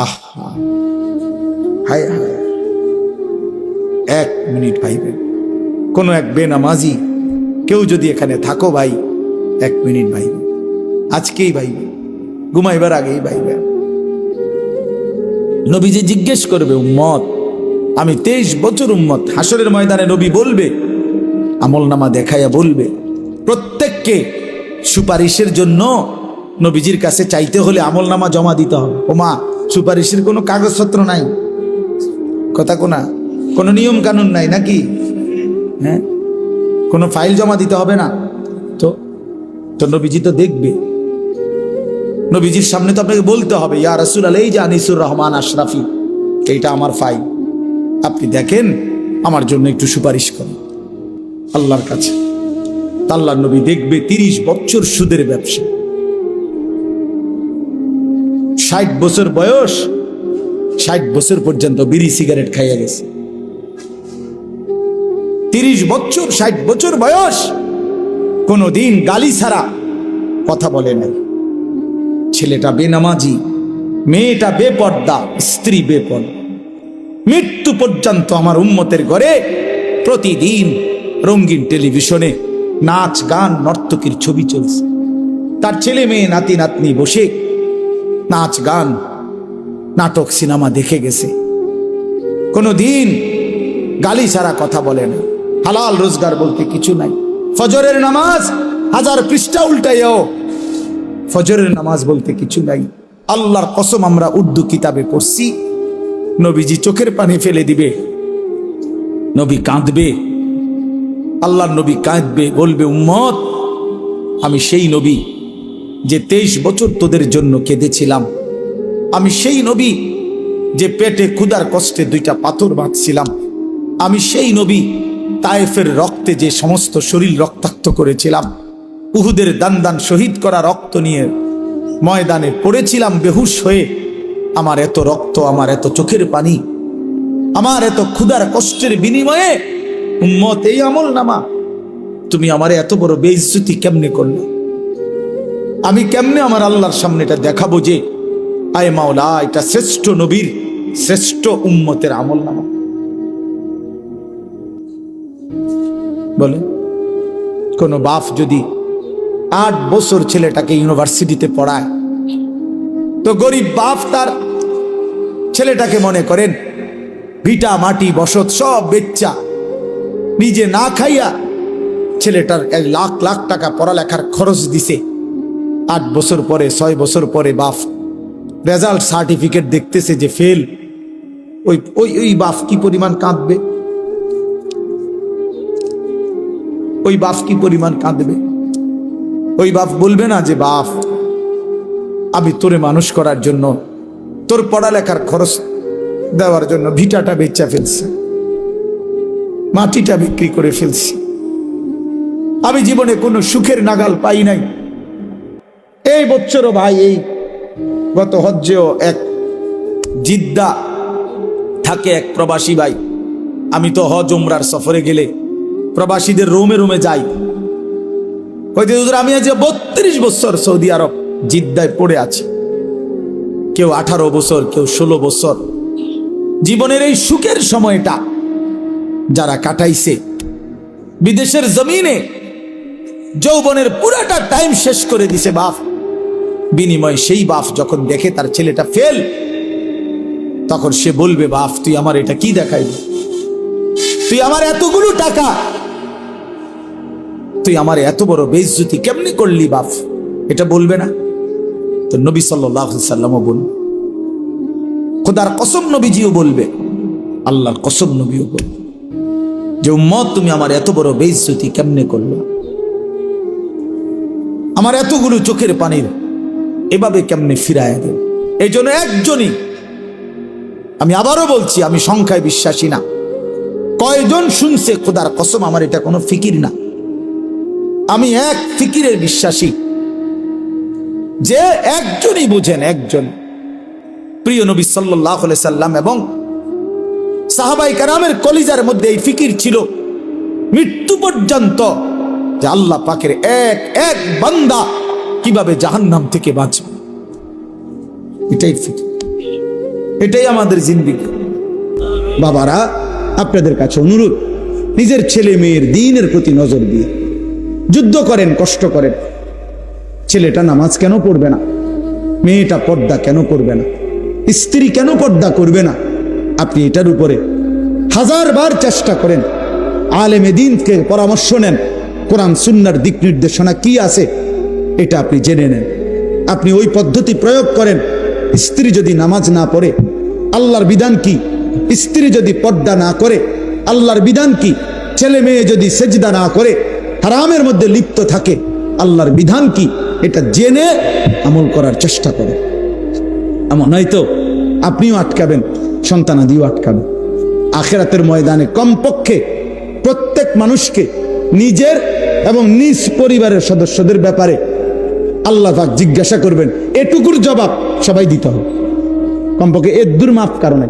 আহা, হায় হায়, 1 মিনিট ভাইবেন। কোনো এক বেনামাজি কেউ যদি এখানে থাকো ভাই, 1 মিনিট ভাইবে, আজকেই ভাইবে, ঘুমাইবার আগেই ভাইবে। নবীজি জিজ্ঞেস করবে, উম্মত, আমি 23 বছর উম্মত। হাসরের ময়দানে নবী বলবে, আমলনামা দেখাইয়া বলবে, প্রত্যেককে সুপারিশের জন্য নবীজির কাছে চাইতে হলে আমলনামা জমা দিতে হবে। ওমা, সুপারিশের কোনো কাগজপত্র নাই, কথা কোনা, কোনো নিয়ম কানুন নাই নাকি? হ্যাঁ, কোনো ফাইল জমা দিতে হবে না তো? তো নবীজি তো দেখবে, নবীজির সামনে তো আপনাকে বলতে হবে, ইয়া রাসূলুল্লাহ, এই যে আনিসুর রহমান আশরাফি, এইটা আমার ফাইল, আপনি দেখেন, আমার জন্য একটু সুপারিশ করেন আল্লাহর কাছে। আল্লাহর নবী দেখবে 30 বছর সুদের ব্যবসা, 60 বছর বয়স, 60 বছর পর্যন্ত বিড়ি সিগারেট খাইয়া গেছে। 30 বছর, 60 বছর বয়স, কোনদিন গালি ছাড়া কথা বলে নাই। ছেলেটা বেনামাজি, মেয়েটা বেপর্দা, স্ত্রী বেপর্দা। মৃত্যু পর্যন্ত আমার উম্মতের ঘরে প্রতিদিন রঙিন টেলিভিশনে নাচ গান নর্তকীর ছবি চলছে। তার ছেলে মেয়ে নাতি নাতনি বসে নাচ গান নাটক সিনেমা দেখে গেছে। কোনদিন গালি ছাড়া কথা বলে না। হালাল রোজগার বলতে কিছু নাই। ফজরের নামাজ 1000 পৃষ্ঠা উল্টাইও, ফজরের নামাজ বলতে কিছু নাই। আল্লাহর কসম, আমরা উর্দু কিতাবে পড়ছি, নবীজি চোখের পানি ফেলে দিবে, নবী কাঁদবে, আল্লাহর নবী কাঁদবে, বলবে, উম্মত, আমি সেই নবী যে 23 বছর তোদের জন্য কেঁদেছিলাম। আমি সেই নবী যে পেটে ক্ষুধার কষ্টে 2টা পাথর বাঁধছিলাম। আমি সেই নবী তায়েফের রক্তে যে সমস্ত শরীর রক্তাক্ত করেছিলাম। উহুদের দান শহীদ করা রক্ত নিয়ে ময়দানে পড়েছিলাম বেহুশ হয়ে। আমার এত রক্ত, আমার এত চোখের পানি, আমার এত ক্ষুধার কষ্টের বিনিময়ে উম্মত এই আমলনামা, তুমি আমারে এত বড় বেইজ্জতি কেমনে করলে? আমি কেমনে আমার আল্লাহর সামনে এটা দেখাবো যে আয় মাওলা, এটা শ্রেষ্ঠ নবীর, শ্রেষ্ঠ উম্মতের আমলনামা? বলে, কোন বাপ যদি 8 বছর ছেলেটাকে ইউনিভার্সিটিতে পড়ায়, তো গরিব বাপ তার ছেলেটাকে মনে করেন ভিটা মাটি বসত সব বেচ্চা, নিজে না খাইয়া ছেলেটার 1 লাখ লাখ টাকা পড়ালেখার খরচ দিছে। 8 বছর পরে, 6 বছর পরে বাপ রেজাল্ট সার্টিফিকেট দেখতেছে যে ফেল। ওই বাপ কি পরিমাণ কাঁদবে? ওই বাপ কি পরিমাণ কাঁদবে? ওই বাপ বলবে না যে, বাপ, আমি তোরে মানুষ করার জন্য, তোর পড়ালেখার খরচ দেওয়ার জন্য ভিটাটা বেচা ফেলছি, মাটিটা বিক্রি করে ফেলছি, আমি জীবনে কোনো সুখের নাগাল পাই নাই। এই বছরও ভাই, এই গত হজ্জেও এক জিদ্দা থাকে এক প্রবাসী ভাই। আমি তো হজ উমরার সফরে গেলে প্রবাসীদের রুমে রুমে যাই। আমি আজ 32 বছর সৌদি আরব জিদ্দায় পড়ে আছি। কেউ 18 বছর, কেউ 16 বছর। জীবনের এই সুখের সময়টা যারা কাটাইছে বিদেশের জমিনে, যৌবনের পুরাটা টাইম শেষ করে দিছে বাপ। বিনিময়ে সেই বাপ যখন দেখে তার ছেলেটা ফেল, তখন সে বলবে, বাপ, তুই আমার এটা কি দেখাইলি? তুই আমার এতগুলো টাকা, তুই আমার এত বড় বেইজ্জতি কেমনি করলি বাপ? এটা বলবে না? তো নবী সাল্লাল্লাহু আলাইহি সাল্লামও বলবে, খোদার কসম নবীজিও বলবে, আল্লাহর কসম নবীও বলবে যে, উম্মত, তুমি আমার এত বড় বেইজ্জতি কেমনে করলে? আমার এতগুলো চোখের পানির এভাবে কেমনে ফিরায় দেব? এই জন্য একজনই, আমি আবারও বলছি, আমি সংখ্যায় বিশ্বাসী না। কয়জন শুনছে? খোদার কসম আমার এটা কোনো ফিকির না। আমি এক ফিকিরের বিশ্বাসী, যে একজনই বুঝেন, একজন প্রিয় নবী সাল্লাল্লাহু আলাইহি সাল্লাম এবং সাহাবায়ে কেরামের কলিজার মধ্যে এই ফিকির ছিল মৃত্যু পর্যন্ত, যে আল্লাহ পাকের এক এক বান্দা কিভাবে জাহান্নাম থেকে বাঁচবে। এটাই ফিকির। এটাই আমাদের জিন্দেগি। বাবারা, আপনাদের কাছে অনুরোধ, নিজের ছেলে মেয়ের দ্বীনের প্রতি নজর দিয়ে যুদ্ধ করেন, কষ্ট করেন। ছেলেটা নামাজ কেন পড়বে না? মেয়েটা পর্দা কেন করবে না? স্ত্রী কেন পর্দা করবে না? আপনি এটার উপরে হাজারবার চেষ্টা করেন। আলেমে দ্বীনকে পরামর্শ নেন, কোরআন সুন্নাহর দিক নির্দেশনা কি আছে এটা আপনি জেনে নেন। আপনি ওই পদ্ধতি প্রয়োগ করেন। স্ত্রী যদি নামাজ না পড়ে, আল্লাহর বিধান কি? স্ত্রী যদি পর্দা না করে, আল্লাহর বিধান কি? ছেলে মেয়ে যদি সেজদা না করে, হারামের মধ্যে লিপ্ত থাকে, আল্লাহর বিধান কি? এটা জেনে আমল করার চেষ্টা করেন। এমন নয়তো আপনিও আটকাবেন, সন্তানাদিও আটকাবেন। আখিরাতের ময়দানে কমপক্ষে প্রত্যেক মানুষকে নিজের এবং নিজ পরিবারের সদস্যদের ব্যাপারে আল্লাহ পাক জিজ্ঞাসা করবেন। এটুকুর জবাব সবাই দিতে হবে। কমপক্ষে এর মাফ কারণে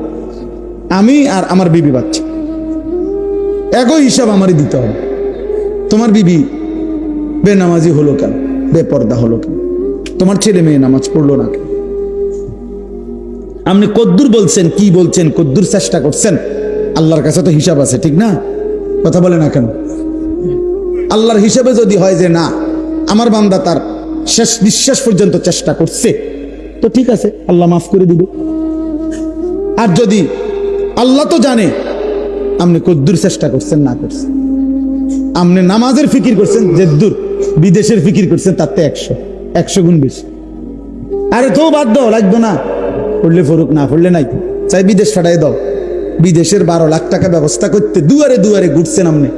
আমি আর আমার বিবি বাচ্চা একই হিসাব আমারই দিতে হবে। তোমার বিবি বেনামাজি হলো কেন? বেপর্দা হলো কেন? তোমার ছেলে মেয়ে নামাজ পড়লো না কেন? আপনি কদ্দুর বলছেন, কি বলছেন, কদ্দুর চেষ্টা করছেন? আল্লাহর কাছে তো হিসাব আছে, ঠিক না? কথা বলে না কেন? আল্লাহর হিসাবে যদি হয় যে না, আমার বান্দা তার শেষ নিঃশ্বাস পর্যন্ত চেষ্টা করছে, তো ঠিক আছে, আল্লাহ মাফ করে দিবে। আর যদি আল্লাহ তো জানে আপনি কদ্দুর চেষ্টা করছেন না করছেন, আপনি নামাজের ফিকির করছেন যেদ্দুর, বিদেশের ফিকির করছেন তাতে 100 গুণ বেশি। আরে তো বাদ দাও, লাগতো না, পড়লে ফরুক, না পড়লে নাই, চাই বিদেশ ফাটাই দাও। বিদেশের 12 লাখ টাকা ব্যবস্থা করতে দুয়ারে দুয়ারে ঘুরছেন আপনি।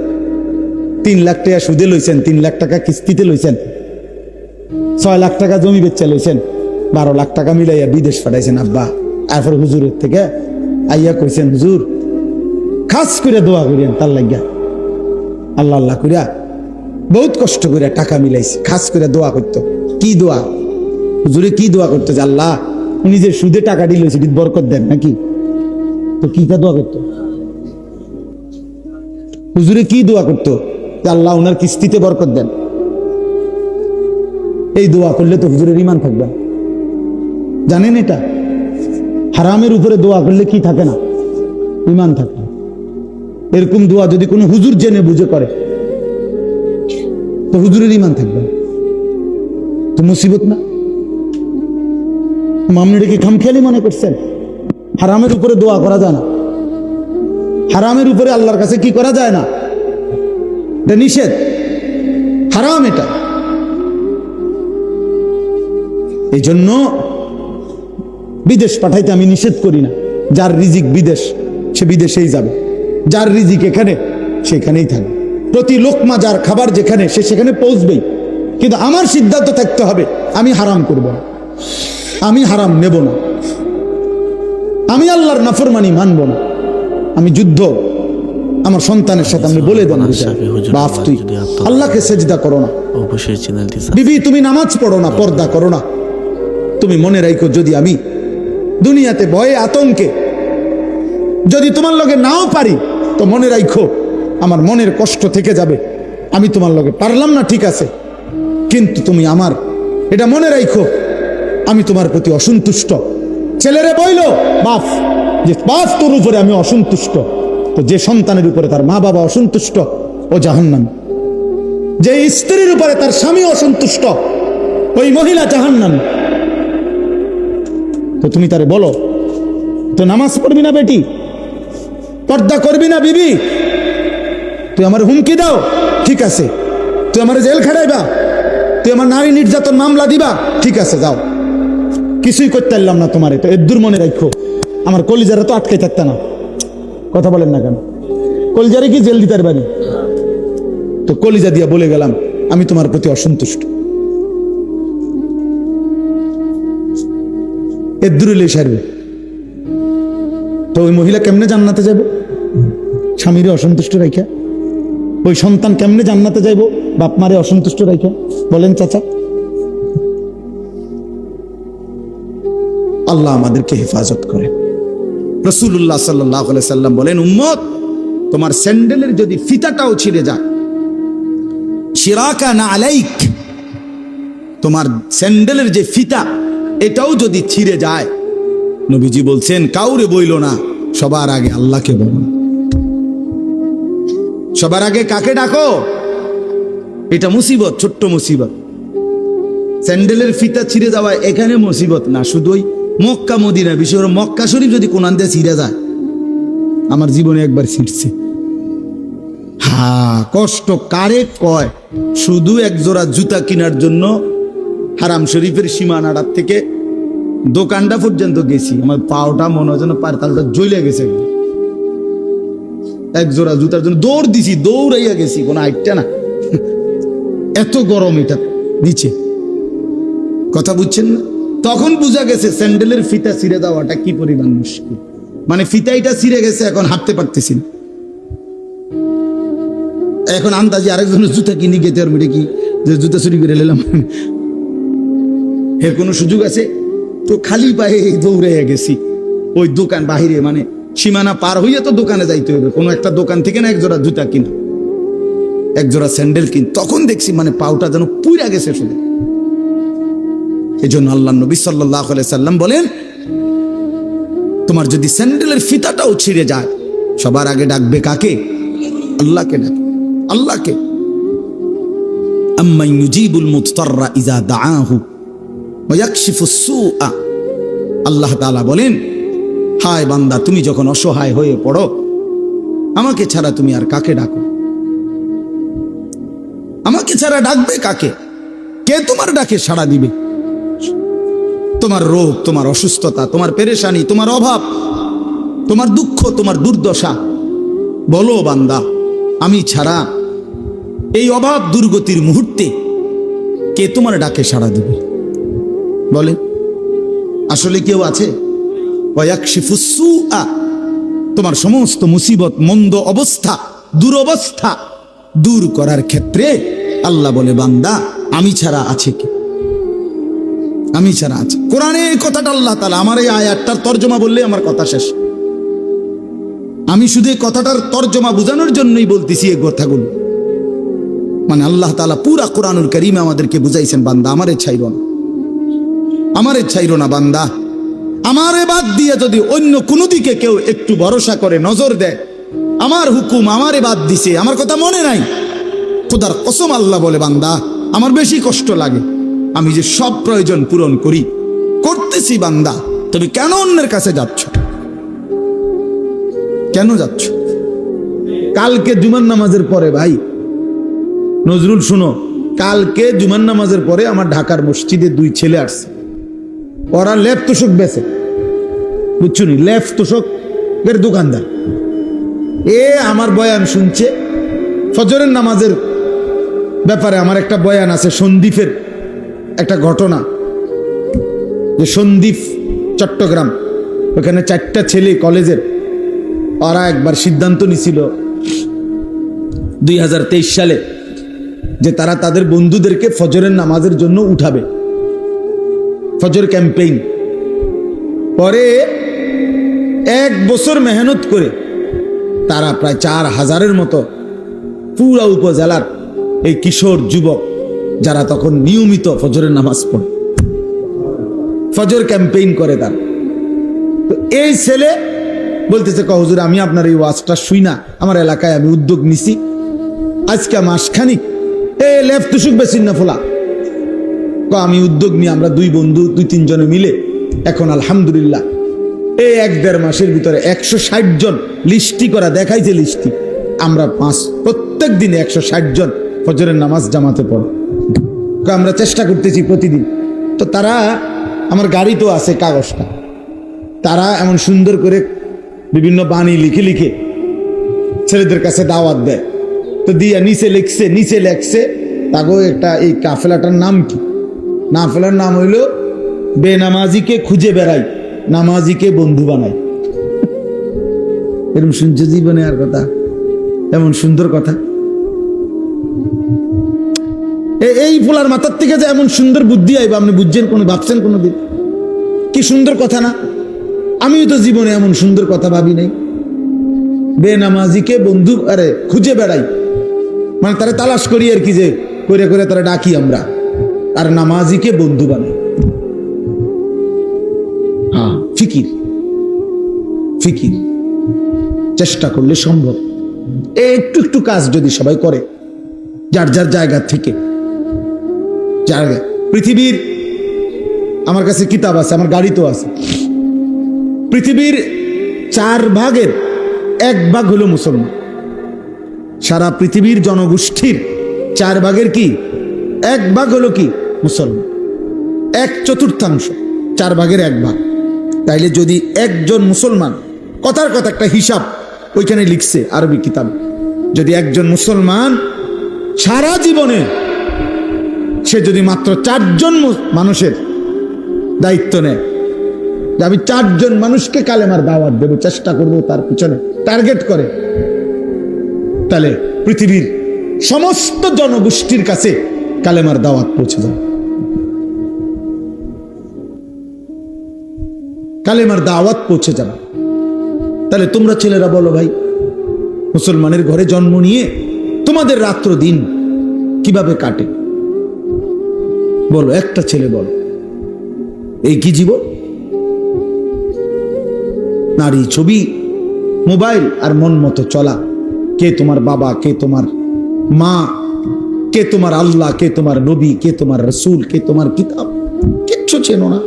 3 লাখ টাকা সুদে লইছেন, 3 লাখ টাকা কিস্তিতে লইছেন, 6 লাখ টাকা জমি বেচা লইছেন, 12 লাখ টাকা মিলাইয়া বিদেশ ফাটাইছেন আব্বা। এরপর হুজুরের থেকে আইয়া কইছেন, হুজুর খাস করে দোয়া করিয়েন তার লাগিয়া। আল্লাহ আল্লাহ করিয়া বহুত কষ্ট করিয়া টাকা মিলাইছে, খাস করে দোয়া করতো। কি দোয়া? হুজুরে কি দোয়া করতো যে আল্লাহ নিজের সুদে টাকা দিল, সেটি বরকত দেন নাকি? তো কি দোয়া করতো? হুজুরে কি দোয়া করতো যে আল্লাহ ওনার কিস্তিতে বরকত দেন। এই দোয়া করলে তো হুজুরের ঈমান থাকবে। জানেন এটা? হারামের উপরে দোয়া করলে কি থাকে না? ঈমান থাকে। এরকম দোয়া যদি কোনো হুজুর জেনে বুঝে করে তো হুজুরের ঈমান থাকবে, তো মুসিবত না? আপনি কি খামখেয়ালি মনে করছেন? হারামের উপরে দোয়া করা যায় না, হারামের উপরে আল্লাহর কাছে কি করা যায় না, এটা নিষেধ, হারাম এটা। এই জন্য বিদেশ পাঠাইতে আমি নিষেধ করি না। যার রিজিক বিদেশ, সে বিদেশেই যাবে। যার রিজিক এখানে, সেখানেই থাকবে। প্রতি লোকমা যার খাবার যেখানে, সে সেখানে পৌঁছবেই। কিন্তু আমার সিদ্ধান্ত থাকতে হবে, আমি হারাম করব না, আমি হারাম নেব না, আমি আল্লাহর নাফরমানি মানব না। আমি যুদ্ধ আমার সন্তানের সাথে আমি বলে দেন, বাপ তুই আল্লাহকে সেজদা করো না, বিবি তুমি নামাজ পড়ো না, পর্দা করো না। তুমি মনে রাখো, যদি আমি দুনিয়াতে ভয়ে আতঙ্কে যদি তোমার লগে নাও পারি, তো মনে রাখো আমার মনের কষ্ট থেকে যাবে। আমি তোমার লগে পারলাম না, ঠিক আছে, কিন্তু তুমি আমার এটা মনে রাখো, আমি তোমার প্রতি অসন্তুষ্ট। ছেলেরে বইল বাপ যে বাপ তোর উপরে আমি অসন্তুষ্ট, তো যে সন্তানের উপরে তার মা বাবা অসন্তুষ্ট ও জাহান্নামী। যে স্ত্রীর উপরে তার স্বামী অসন্তুষ্ট, ওই মহিলা জাহান্নামী। তো তুমি তারে বলো, তো নামাজ পড়বি না বেটি, পর্দা করবি না বিবি, তুই আমার হুমকি দাও, ঠিক আছে, তুই আমার জেল খাটাইবা, তুই আমার নারী নির্যাতন মামলা দিবা, ঠিক আছে যাও, কিছুই করতে পারলাম না তোমারে, তো এর মনে রাখো আমার কলিজারা তো আটকে থাকতে না। কথা বলেন না কেন? কলিজারে কি জেল দিতে পারি? তো কলিজা দিয়া বলে গেলাম আমি তোমার প্রতি অসন্তুষ্ট। এর দূরে সারবে, তো ওই মহিলা কেমনে জান্নাতে যাবে? স্বামীরে অসন্তুষ্ট রাখা। ওই সন্তান কেমনে জান্নাতে যাইব? বাপ মারে অসন্তুষ্ট রাখা। বলেন চাচা। আল্লাহ আমাদেরকে হেফাজত করে। রাসূলুল্লাহ সাল্লাল্লাহু আলাইহি সাল্লাম বলেন, উম্মত তোমার স্যান্ডেলের যদি ফিতাটাও ছিঁড়ে যায়, শিরাকা না আলাইক, তোমার স্যান্ডেলের যে ফিতা এটাও যদি ছিঁড়ে যায়, নবীজি বলছেন কাউরে বইল না, সবার আগে আল্লাহকে বলো। সবার আগে কাকে ডাকো? এটা মুসিবত, ছোট্ট মুসিবত। স্যান্ডেলের ফিতা ছিঁড়ে যাওয়া এখানে মুসিবত না, শুধু ওই মক্কা মদিনা, বিশেষ করে মক্কা শরীফ যদি কোন আনতে ছিঁড়ে যায়, আমার জীবনে একবার ছিঁড়ছে। কষ্ট কারে কয়? শুধু এক জোড়া জুতা কেনার জন্য হারাম শরীফের সীমানাটার থেকে দোকানটা পর্যন্ত গেছি, আমার পাওটা মনে হয় যেন পারতালটা জ্বলে গেছে। এক জোড়া জুতার জন্য দৌড় দিছি, দৌড়াইয়া গেছি, কোনো আইটটা না, এত গরম এটা নিচে। কথা বুঝছেন না? তখন বুঝা গেছে স্যান্ডেলের ফিতা ছিঁড়ে দেওয়াটা কি পরিমাণ মুশকিল। মানে ফিতাইটা ছিঁড়ে গেছে, এখন হাঁটতে পারতেছি না। এখন আন্দাজে আরেকজনের জুতা কিনে গেতে আর মেরে কি যে জুতা চুরি করে নিলাম, এর কোনো সুযোগ আছে? তো খালি পায়ে দৌড়ে গেছি ওই দোকান বাহিরে, মানে সীমানা পার হইয়া তো দোকানে যাইতে হবে, কোনো একটা দোকান থেকে না এক জোড়া জুতা কিনা, এক জোড়া স্যান্ডেল কিন। তখন দেখছি মানে পাউটা যেন পুইরা গেছে শুধু। এই জন্য আল্লাহ নবী সাল্লাল্লাহু আলাইহি সাল্লাম বলেন, তোমার যদি স্যান্ডেলের ফিতাটাও ছিঁড়ে যায়, সবার আগে ডাকবে কাকে? আল্লাহকে ডাকবে, আল্লাহকে। আম্মান ইউজিবুল মুদতাররা ইযা দাআহু ওয়া ইয়াকশিফুস সুআ। আল্লাহ তাআলা বলেন, হায় বান্দা, তুমি যখন অসহায় হয়ে পড়ো, আমাকে ছাড়া তুমি আর কাকে ডাকো? আমাকে ছাড়া ডাকবে কাকে? কে তোমার ডাকে সাড়া দিবে? তোমার রোগ, তোমার অসুস্থতা, তোমার পেরেশানি, তোমার অভাব, তোমার দুঃখ, তোমার দুর্দশা, বলো বান্দা, আমি ছাড়া এই অভাব দুর্গতির মুহূর্তে কে তোমার ডাকে সাড়া দিবে? বলে আসলে কেউ আছে? ওয়ায়াকশিফুস সুআ, তোমার সমস্ত মুসিবত, মন্দ অবস্থা, দুরবস্থা দূর করার ক্ষেত্রে আল্লাহ বলে, বান্দা আমি ছাড়া আছে কি? আমি ছাড়া আছে। কোরআনে এই কথাটা আল্লাহ তাআলা, আমার এই আয়াতটার তর্জমা বললে আমার কথা শেষ। আমি শুধু এই কথাটার তর্জমা বোঝানোর জন্যই বলতেছি এই কথাগুলো। মানে আল্লাহ তাআলা পুরা কোরআনুল কারীমে আমাদেরকে বুঝাইছেন, বান্দা আমারে ছাইরো না, আমারে ছাইরো না বান্দা। আমারে বাদ দিয়ে যদি অন্য কোনো দিকে কেউ একটু ভরসা করে, নজর দেয়, আমার হুকুম আমারে বাদ দিছে, আমার কথা মনে নাই, খোদার কসম আল্লাহ বলে, বান্দা আমার বেশি কষ্ট লাগে। আমি যে সব প্রয়োজন পূরণ করি, করতেছি, বান্দা তুমি কেন অন্যের কাছে যাচ্ছ? কেন যাচ্ছ? কালকে জুমার নামাজের পরে, ভাই নজরুল শুনো, কালকে জুমার নামাজের পরে আমার ঢাকার মসজিদে দুই ছেলে আসছে, ওরা লেপ তোষক বেচে, বুঝছো নি, লেপ তোষকের দোকানদার। এ আমার বয়ান শুনছে, ফজরের নামাজের ব্যাপারে আমার একটা বয়ান আছে, সন্দ্বীপের একটা ঘটনা, যে সন্দ্বীপ চট্টগ্রাম, ওখানে 4টা ছেলে কলেজের, ওরা একবার সিদ্ধান্ত নিছিল 2023 সালে যে তারা তাদের বন্ধুদেরকে ফজরের নামাজের জন্য উঠাবে, ফজর ক্যাম্পেইন। পরে 1 বছর মেহনত করে তারা প্রায় 4000-এর মতো পুরা উপজেলার এই কিশোর যুবক, যারা তখন নিয়মিত ফজরের নামাজ পড়ে, ফজর ক্যাম্পেইন করে তারা। তো এই ছেলে বলতেছে, হুজুর আমি আপনার এই ওয়াজটা শুই না, আমার এলাকায় আমি উদ্যোগ নিছি, আজকে মাসখানিক এ লেফ তুসুক বেশি না ফোলা, আমি উদ্যোগ নিয়ে আমরা 2 বন্ধু 2-3 জনে মিলে এখন আলহামদুলিল্লাহ এই 1-1.5 মাসের ভিতরে 160 জন লিস্টি করা দেখাইছে, লিস্টি আমরা প্রত্যেক দিনে 160 জন ফজরের নামাজ জামাতে পড়ে, আমরা চেষ্টা করতেছি প্রতিদিন। তো তারা, আমার গাড়ি তো আছে কাগজটা, তারা এমন সুন্দর করে বিভিন্ন বাণী লিখে লিখে ছেলেদের কাছে দাওয়াত দেয়। তো দিয়া নিচে লেখছে তাগো একটা, এই কাফেলাটার নাম কি? কাফেলার নাম হইল বেনামাজিকে খুঁজে বেড়াই, নামাজিকে বন্ধু বানাই। এরকম শুনছে জীবনে আর কথা, এমন সুন্দর কথা? এই ফুলার মাথার থেকে যে এমন সুন্দর বুদ্ধি আইবা, আপনি বুঝছেন কোনো, ভাবছেন কোনোদিন? কি সুন্দর কথা না? আমিও তো জীবনে এমন সুন্দর কথা ভাবি নাই। বেনামাজিকে বন্ধু আরে খুঁজে বেড়াই, মানে তারা তালাশ করি আর কি, যে করে করে তারা ডাকি আমরা, আর নামাজিকে বন্ধু বানাই। ফিকির ফিকির চেষ্টা করলে সম্ভব। একটু একটু কাজ যদি সবাই করে যার যার জায়গা থেকে, জায়গা পৃথিবীর, আমার কাছে কিতাব আছে, আমার গাড়িতেও আছে, পৃথিবীর 4 ভাগের 1 ভাগ হলো মুসলমান। সারা পৃথিবীর জনগোষ্ঠীর 4 ভাগের কি 1 ভাগ হলো কি মুসলমান, 1/4, 4 ভাগের 1 ভাগ। তাইলে যদি একজন মুসলমান, কথার কথা একটা হিসাব ওইখানে লিখছে আরবি কিতাব, যদি একজন মুসলমান সারা জীবনে সে যদি মাত্র 4 জন মানুষের দায়িত্ব নেয়, যে আমি 4 জন মানুষকে কালেমার দাওয়াত দেব, চেষ্টা করব তার পিছনে টার্গেট করে, তাহলে পৃথিবীর সমস্ত জনগোষ্ঠীর কাছে কালেমার দাওয়াত পৌঁছে যাবে, কালেমার দাওয়াত পৌঁছে যাবে। তাহলে তোমরা ছেলেরা বলো ভাই, মুসলমানের ঘরে জন্ম নিয়ে তোমাদের রাত্র দিন কিভাবে কাটে? বলো, একটা ছেলে বলো, এই কি জীবন? নারী, ছবি, মোবাইল আর মন মতো চলা। কে তোমার বাবা, কে তোমার মা, কে তোমার আল্লাহ, কে তোমার নবী, কে তোমার রসুল, কে তোমার কিতাব, কিচ্ছু চেনো না।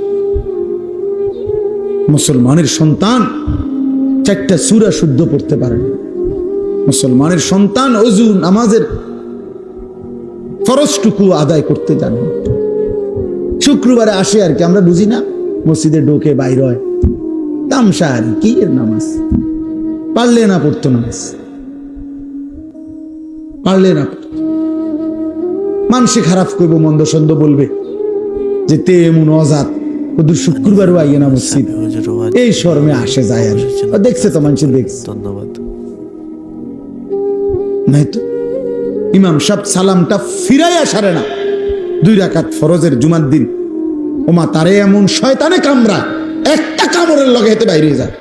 মুসলমানের সন্তান 4টা সূরা শুদ্ধ পড়তে পারে না। মুসলমানের সন্তান ওযু নামাজের ফরজটুকু আদায় করতে জানে না। শুক্রবারে আসে আর কি, আমরা বুঝি না, মসজিদে ঢোকে বাইর হয়, তামসা আর কি এর নামাজ, পারলে না পড়তো নামাজ, পারলে না পড়তো। মানুষে খারাপ করবো, মন্দ সন্দ বলবে যে তে এমন অজাত, ওদের শুক্রবারও আইয়ে না মসজিদ, এই শরমে আসে যায় আর দেখছে তো মানুষ দেখছে। ধন্যবাদ। নাই তো ইমাম সাহেব সালামটা ফিরাইয়া সারে না 2 রাকাত ফরজের জুমার দিন, ওমা তারে এমন শয়তানে কামড়া, একটা কামড়ের লগে হেতে বাইরে যায়,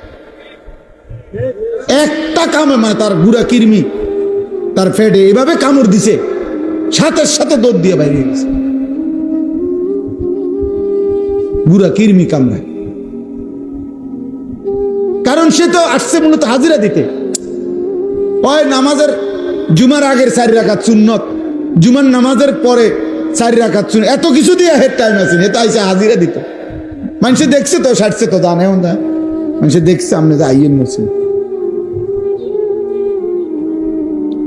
একটা কামড়, মানে তার গুড়া কিরমি তার ফেডে এভাবে কামড় দিছে, সাথে সাথে দৌড় দিয়ে বাইরে গেছে, গুড়া কিরমি কামড়ায়। কারণ সে তো আসছে মূলত হাজিরা দিতে। ওই নামাজের জুমার আগের 4 রাকাত সুন্নত, জুমার নামাজের পরে 4 রাকাত সুন্নত, এত কিছু দিয়ে হেড টাইম আছে, এত আইসা হাজিরা দিত। মানুষে দেখছে তো, সারছে তো, জানে না মানুষে দেখছে আপনি যে আইয়েন মসজিদ।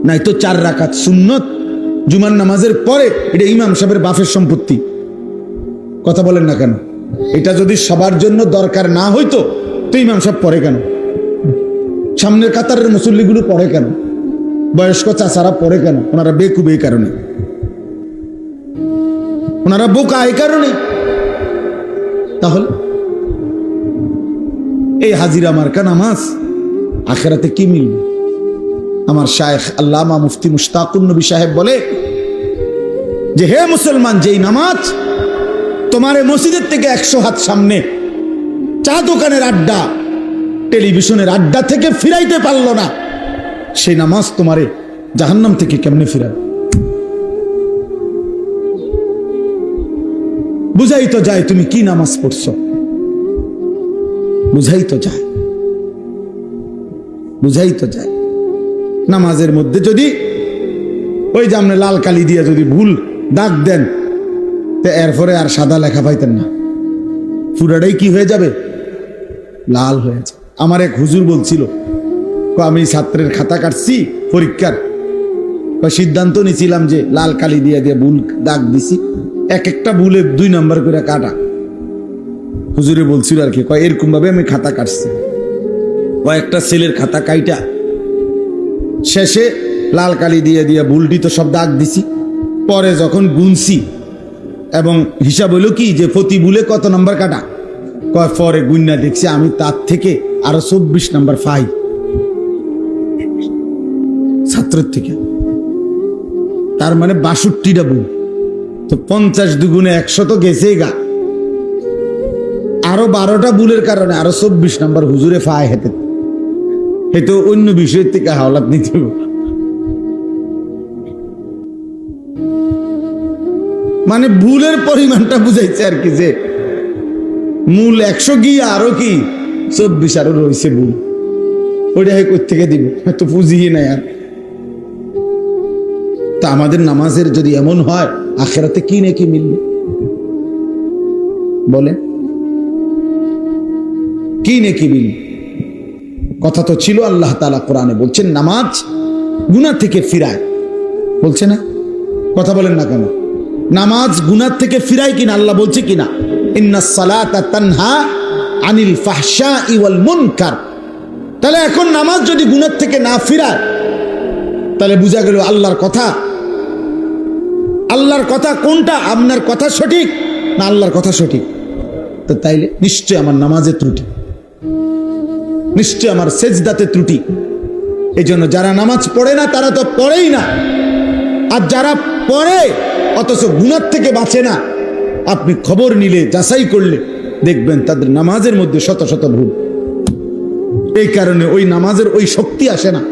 নাই তো 4 রাকাত সুন্নত জুমার নামাজের পরে, এটা ইমাম সাহেবের বাফের সম্পত্তি। কথা বলেন না কেন? এটা যদি সবার জন্য দরকার না হইতো তো ইমাম সাহেব পড়ে কেন? সামনের কাতারের মুসল্লিগুলো পড়ে কেন? বয়স্ক চাচারা পড়ে কেন? ওনারা বেকুব এই কারণে, ওনারা বোকা এই কারণে। তাহলে এই হাজিরা মার্কা নামাজ আখেরাতে কি মিলবে? আমার শায়েখ আল্লামা মুফতি মুশতাকুন নবী সাহেব বলে যে, হে মুসলমান, যেই নামাজ তোমার মসজিদের থেকে 100 হাত সামনে চা দোকানের আড্ডা, টেলিভিশনের আড্ডা থেকে ফিরাইতে পারলো না, সেই নামাজ তোমারে জাহান্নাম থেকে কেমনে ফিরাবে? বুঝাই তো যায় তুমি কি নামাজ পড়ছো, বুঝাই তো যায়, বুঝাই তো যায়। নামাজের মধ্যে যদি ওই যে আপনি লাল কালি দিয়ে যদি ভুল দাগ দেন, তো এরপরে আর সাদা লেখা পাইতেন না, পুরাটাই কি হয়ে যাবে? লাল হয়ে যাবে। আমার এক হুজুর বলছিল, আমি ছাত্রের খাতা কাটছি পরীক্ষার, সিদ্ধান্ত নিয়েছিলাম যে লাল কালি দিয়ে দিয়ে ভুল দাগ দিছি, এক একটা ভুলে 2 নাম্বার করে কাটা। হুজুরে বলছিল আর কি, এরকম ভাবে আমি খাতা কাটছি, কয়েকটা ছেলের খাতা কাইটা শেষে লাল কালি দিয়ে দিয়ে ভুলটি তো সব দাগ দিছি, পরে যখন গুনছি এবং হিসাব হইল কি যে প্রতি ভুলে কত নাম্বার কাটা, পরে গুন্না দেখছি আমি তার থেকে আরো 24 নাম্বার পাই ছাত্রের থেকে। তার মানে 62টা ভুল, তো 50 দুগুণে 100 তো গেছেই গা, আরো 12টা ভুলের কারণে আরো 24 নাম্বার হুজুরে ফায় হেতে, এতো অন্য বিষয়ের থেকে হাওলাত নিতে হবে। মানে ভুলের পরিমাণটা বুঝাইছে আর কি, যে মূল 100 গিয়ে আরো কি 24 আরো রয়েছে ভুল, ওইটা কোথেকে দিব, তো পুঁজি নাই আর। তা আমাদের নামাজের যদি এমন হয়, আখিরাতে কি নাকি মিলবে বলেন, কি নাকি মিলবে? কথা তো ছিল, আল্লাহ তাআলা কোরআনে বলছেন নামাজ গুনাহ থেকে ফিরায়, বলছে না? কথা বলেন না কেন? নামাজ গুনাহ থেকে ফিরায় কিনা আল্লাহ বলছে কিনা? ইন্নাস সালাতা তানহা আনিল ফাহশাই ওয়াল মুনকার। তাহলে এখন নামাজ যদি গুনাহ থেকে না ফিরায়, তাহলে বোঝা গেল আল্লাহর কথা, আল্লাহর কথা কোনটা? আপনার কথা সঠিক না আল্লাহর কথা সঠিক? তো তাইলে নিশ্চয় আমার নামাজে ত্রুটি, নিশ্চয় আমার সেজদাতে ত্রুটি। এই জন্য যারা নামাজ পড়ে না তারা তো পড়েই না, আর যারা পড়ে অথচ গুনাহ থেকে বাঁচে না, আপনি খবর নিলে যাচাই করলে দেখবেন তাদের নামাজের মধ্যে শত শত ভুল। এই কারণে ওই নামাজের ওই শক্তি আসে না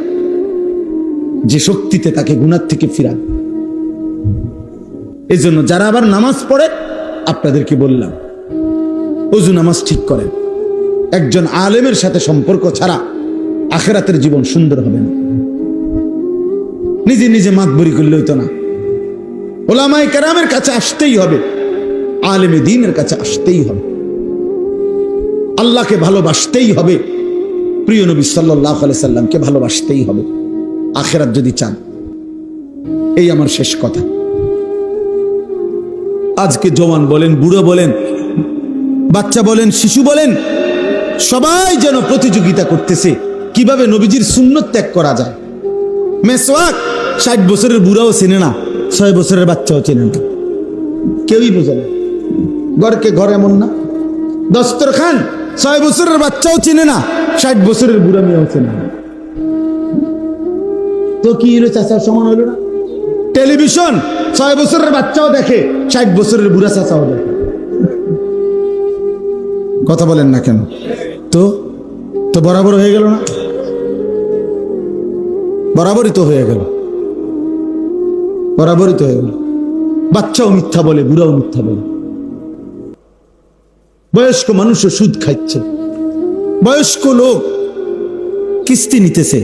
যে শক্তিতে তাকে গুনাহ থেকে ফিরান। এই জন্য যারা আবার নামাজ পড়ে, আপনাদেরকে বললাম ওযু নামাজ ঠিক করেন। একজন আলেমের সাথে সম্পর্ক ছাড়া আখিরাতের জীবন সুন্দর হবে না। নিজে নিজে মাতবরি করলে হইতো না, ওলামায়ে কেরামের কাছে আসতেই হবে, আলেমে দ্বীনের কাছে আসতেই হবে, আল্লাহকে ভালোবাসতেই হবে, প্রিয় নবী সাল্লাল্লাহু আলাইহি সাল্লামকে ভালোবাসতেই হবে আখিরাত যদি চান। এই আমার শেষ কথা। আজকে জওয়ান বলেন, বুড়ো বলেন, বাচ্চা বলেন, শিশু বলেন, সবাই যেন প্রতিযোগিতা করতেছে কিভাবে নবীজির সুন্নত ত্যাগ করা যায়। মেসওয়াক 60 বছরের বুড়াও চেনে না, 6 বছরের বাচ্চাও চেনে না, কেউই বোঝে না। ঘরকে ঘর এমন না, দস্তরখান 6 বছরের বাচ্চাও চেনে না, 60 বছরের বুড়া মেয়েও চেনে না। তো কি হলো, চাচার সমান হলো না? টেলিভিশন 6 বছরের বাচ্চাও দেখে, 60 বছরের বুড়া চাচাও দেখে। কথা বলেন না কেন? তো তো বরাবর হয়ে গেল না? বরাবরই তো হয়ে গেল, বরাবরই তো হয়ে গেল। বাচ্চাও মিথ্যা বলে, বুড়াও মিথ্যা বলে, বয়স্ক মানুষও সুদ খাচ্ছে, বয়স্ক লোক কিস্তি নিতেছে,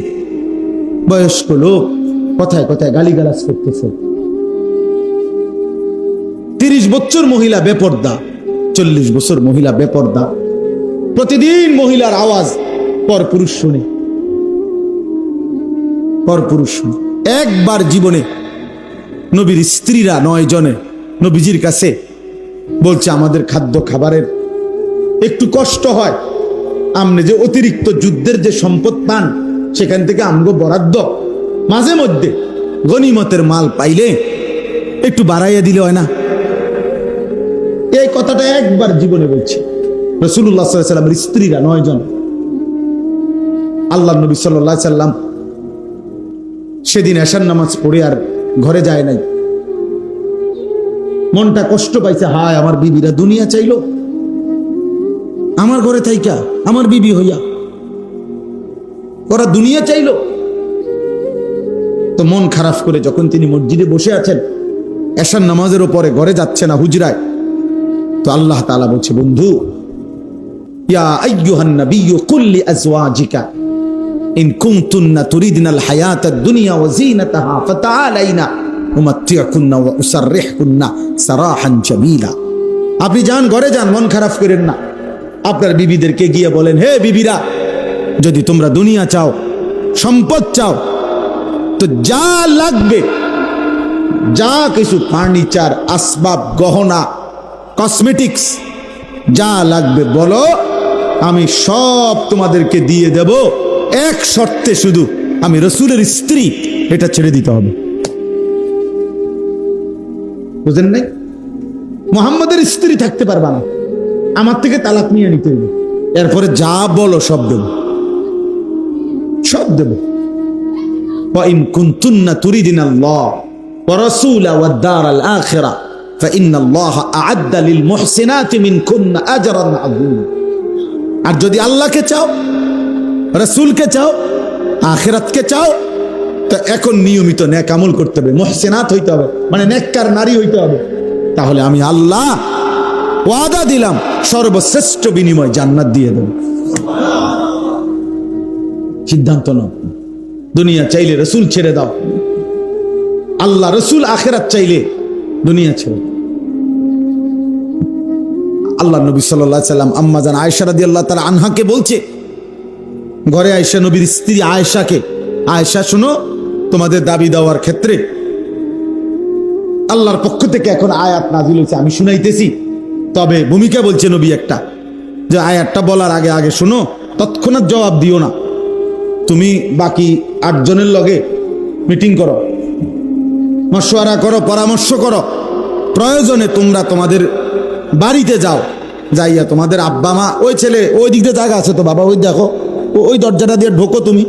বয়স্ক লোক কথায় কথায় গালিগালাজ করতেছে। 30 বছর মহিলা বেপর্দা, 40 বছর মহিলা বেপর্দা, প্রতিদিন মহিলার আওয়াজ পরপুরুষ শুনে, পরপুরুষ শুনে। একবার জীবনে নবীর স্ত্রীরা 9 জনে নবীজির কাছে বলছে, আমাদের খাদ্য খাবারের একটু কষ্ট হয়, আমনে যে অতিরিক্ত যুদ্ধের যে সম্পদ পান সেখান থেকে আমগো বরাদ্দ মাঝে মধ্যে গনিমতের মাল পাইলে একটু বাড়াইয়া দিলে হয় না? এই কথাটা একবার জীবনে বলছে রাসূলুল্লাহ সাল্লাল্লাহু আলাইহি ওয়াসাল্লামের স্ত্রীরা 9 জন। আল্লাহর নবী সাল্লাল্লাহু আলাইহি ওয়াসাল্লাম সেদিন এশার নামাজ পড়ে আর ঘরে যায় নাই। মনটা কষ্ট পাইছে, হায় আমার বিবিরা দুনিয়া চাইলো, আমার ঘরে থাইকা আমার বিবি হইয়া ওরা দুনিয়া চাইলো। তো মন খারাপ করে যখন তিনি মসজিদে বসে আছেন, এশার নামাজের উপরে ঘরে যাচ্ছে না, হুজরায়, তো আল্লাহ তাআলা বলছে, বন্ধু, ইয়া আইয়ুহান নাবিয়্যু কুল লিআজওয়াজিকা ইন কুনতুন্না তুরিদনাল হায়াতাদ দুনিয়া ওয়া যিনাতাহা ফাতাআলাইনা উমাত্তিউকুন্না ওয়া উসাররিহুকুন্না সারাহান জামিলা। আপনি যান, ঘরে যান, মন খারাপ করেন না। আপনার বিবিদেরকে গিয়ে বলেন, হে বিবিরা, যদি তোমরা দুনিয়া চাও, সম্পদ চাও, তো যা লাগবে, যা কিছু ফার্নিচার, আসবাব, গহনা, কসমেটিক্স যা লাগবে বলো, আমি সব তোমাদেরকে দিয়ে দেব, এক শর্তে, শুধু আমি রাসূলের স্ত্রী, এটা ছেড়ে দিতে হবে। বুঝেন নাই? মুহাম্মাদের স্ত্রী থাকতে পারবা না, আমার থেকে তালাক নিয়ে নিতে হবে, এরপরে যা বলো সব দেব, সব দেব। وَإِن كُنتُنَّ تُرِيدْنَ اللَّهَ وَرَسُولَهُ وَالدَّارَ الْآخِرَةَ فَإِنَّ اللَّهَ أَعَدَّ لِلْمُحْسِنَاتِ مِنكُنَّ أَجْرًا عَظِيمًا। আর যদি আল্লাহকে চাও, রাসূলকে চাও, আখিরাতকে চাও, তো এখন নিয়মিত নেক আমল করতে হবে, মুহসিনাত হইতে হবে, মানে নেককার নারী হইতে হবে। তাহলে আমি আল্লাহ ওয়াদা দিলাম সর্বশ্রেষ্ঠ বিনিময় জান্নাত দিয়ে দেব। সিদ্ধান্ত নাও, দুনিয়া চাইলে রসুল ছেড়ে দাও, আল্লাহ রসুল আখেরাত চাইলে দুনিয়া ছেড়ে দাও। আল্লাহ নবী সাল্লাল্লাহু আলাইহি সাল্লাম আম্মা জান আয়েশা রাদিয়াল্লাহু তাআলা আনহাকে বলছে, ঘরে আয়েশা নবীর স্ত্রী আয়েশাকে, আয়েশা শোনো, তোমাদের দাবি দেওয়ার ক্ষেত্রে আল্লাহর পক্ষ থেকে এখন আয়াত নাযিল হয়েছে, আমি শুনাইতেছি। তবে ভূমিকা বলছে নবী একটা, যে আয়াতটা বলার আগে আগে শোনো, তৎক্ষণাৎ জবাব দিও না। তুমি বাকি 8 জনের লগে মিটিং করো, মশওয়ারা করো, পরামর্শ করো। প্রয়োজনে তোমরা তোমাদের বাড়িতে যাও, যাইয়া তোমাদের আব্বা মা, ওই ছেলে ওই দিক দিয়ে জায়গা আছে তো বাবা, ওই দেখো ওই দরজাটা দিয়ে ঢোকো, তুমি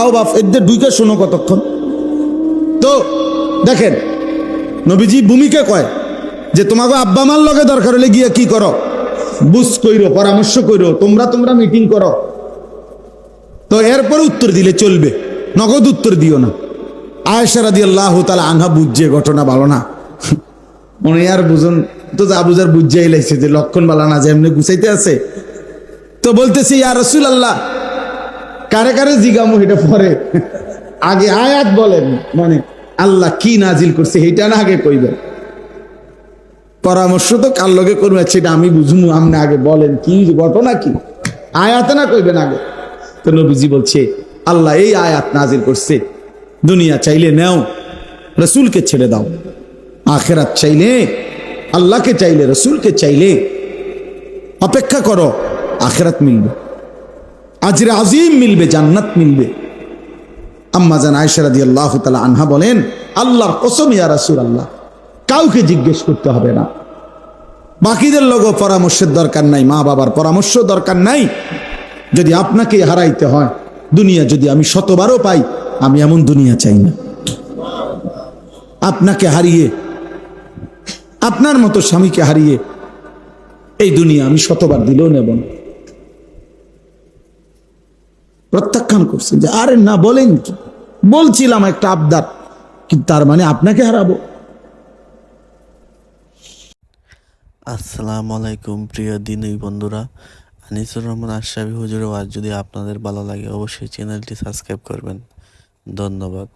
আও বাপ, এদের ঢুকে শোনো কতক্ষণ। তো দেখেন নবীজি ভূমিকা কয় যে তোমাকে আব্বা মার লগে দরকার হলে গিয়ে কি করো, বুঝ কইরো, পরামর্শ কইরো, তোমরা মিটিং করো। তো এরপরে উত্তর দিলে চলবে, নগদ উত্তর দিও না। আয়েশা রাদিয়াল্লাহু তাআলা আনহা বুঝছে ঘটনা ভালো না, মনে আর বুঝুন তো যা বুঝার বুঝাই লাগছে যে লক্ষণ বালা না, যে এমনি গুছাইতে আছে। তো বলতেছি ইয়া রাসূলুল্লাহ, কারে কারে জিগামু এটা পরে, আগে আয়াত বলেন, মানে আল্লাহ কি নাজিল করছে এটা না আগে কইবেন। পরামর্শ তো কার লগে করবে সেটা আমি বুঝুমু, আপনি আগে বলেন কি ঘটনা, কি আয়াতে না কইবেন আগে। তো নবীজি বলছে আল্লাহ এই আয়াত নাজিল করছে, দুনিয়া চাইলে নাও, রসুলকে ছেড়ে দাও। আখেরাত চাইলে আল্লাহকে চাইলে, রসুলকে চাইলে অপেক্ষা করো, আখেরাত মিলবে, আজরে আজিম মিলবে, জান্নাত মিলবে। আম্মা জান আয়েশা রাদিয়াল্লাহু তাআলা আনহা বলেন, আল্লাহর কসম ইয়া রাসূলুল্লাহ, কাউকে জিজ্ঞেস করতে হবে না, বাকিদের লোক পরামর্শের দরকার নাই, মা বাবার পরামর্শ দরকার নাই। যদি আপনাকে হারাইতে হয়, দুনিয়া যদি আমি 100বারও পাই, আমি এমন দুনিয়া চাই না। আপনাকে হারিয়ে, আপনার মতো স্বামীকে হারিয়ে এই দুনিয়া আমি 100বার দিলেও নেব না। প্রত্যাখ্যান করছেন যে আরে না, বলেন কি, বলছিলাম একটা আবদার, কিন্তু তার মানে আপনাকে হারাবো। আসসালামু আলাইকুম প্রিয় দিনী বন্ধুরা, আনিসুর রহমান আশরাফি হুজুরের ওয়াজ যদি আপনাদের ভালো লাগে অবশ্যই চ্যানেলটি সাবস্ক্রাইব করবেন। ধন্যবাদ।